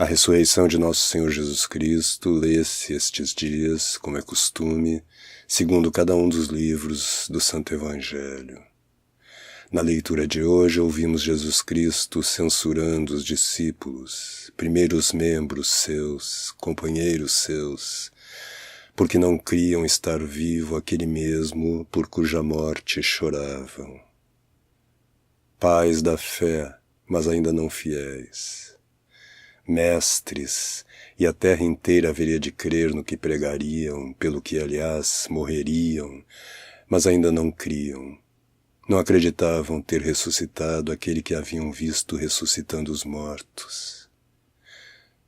A ressurreição de nosso Senhor Jesus Cristo lê-se estes dias, como é costume, segundo cada um dos livros do Santo Evangelho. Na leitura de hoje ouvimos Jesus Cristo censurando os discípulos, primeiros membros seus, companheiros seus, porque não criam estar vivo aquele mesmo por cuja morte choravam. Pais da fé, mas ainda não fiéis. Mestres, e a terra inteira haveria de crer no que pregariam, pelo que, aliás, morreriam, mas ainda não criam. Não acreditavam ter ressuscitado aquele que haviam visto ressuscitando os mortos.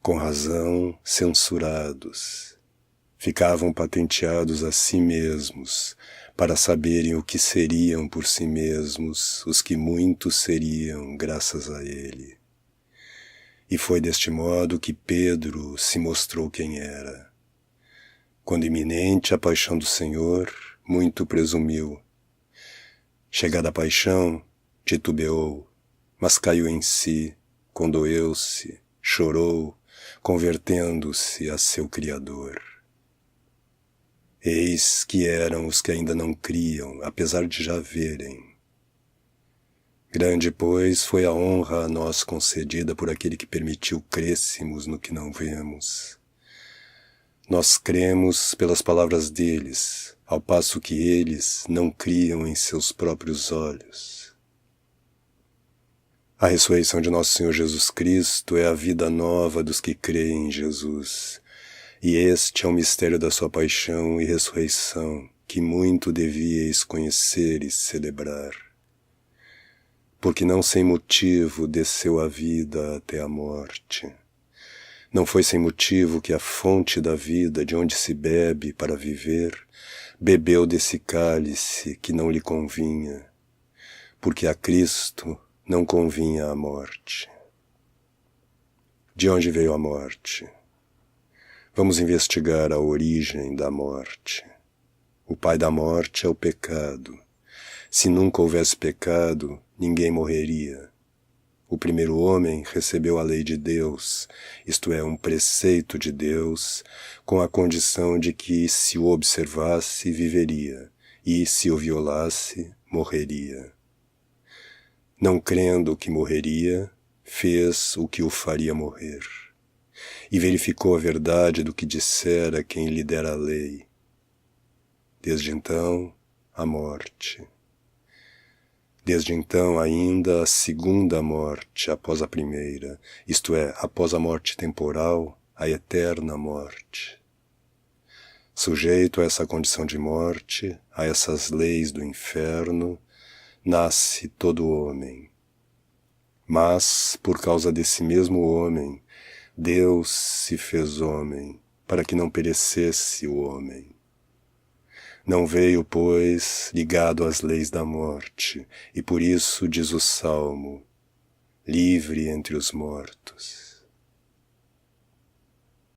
Com razão, censurados. Ficavam patenteados a si mesmos, para saberem o que seriam por si mesmos os que muitos seriam graças a ele. E foi deste modo que Pedro se mostrou quem era. Quando iminente a paixão do Senhor, muito presumiu. Chegada a paixão, titubeou, mas caiu em si, condoeu-se, chorou, convertendo-se a seu Criador. Eis que eram os que ainda não criam, apesar de já verem. Grande, pois, foi a honra a nós concedida por aquele que permitiu crêssemos no que não vemos. Nós cremos pelas palavras deles, ao passo que eles não criam em seus próprios olhos. A ressurreição de nosso Senhor Jesus Cristo é a vida nova dos que creem em Jesus, e este é o mistério da sua paixão e ressurreição, que muito devíeis conhecer e celebrar. Porque não sem motivo desceu a vida até a morte. Não foi sem motivo que a fonte da vida, de onde se bebe para viver, bebeu desse cálice que não lhe convinha, porque a Cristo não convinha a morte. De onde veio a morte? Vamos investigar a origem da morte. O pai da morte é o pecado. Se nunca houvesse pecado, ninguém morreria. O primeiro homem recebeu a lei de Deus, isto é, um preceito de Deus, com a condição de que, se o observasse, viveria, e, se o violasse, morreria. Não crendo que morreria, fez o que o faria morrer. E verificou a verdade do que dissera quem lhe dera a lei. Desde então, a morte. Desde então ainda a segunda morte após a primeira, isto é, após a morte temporal, a eterna morte. Sujeito a essa condição de morte, a essas leis do inferno, nasce todo homem. Mas, por causa desse mesmo homem, Deus se fez homem, para que não perecesse o homem. Não veio, pois, ligado às leis da morte, e por isso diz o Salmo, livre entre os mortos.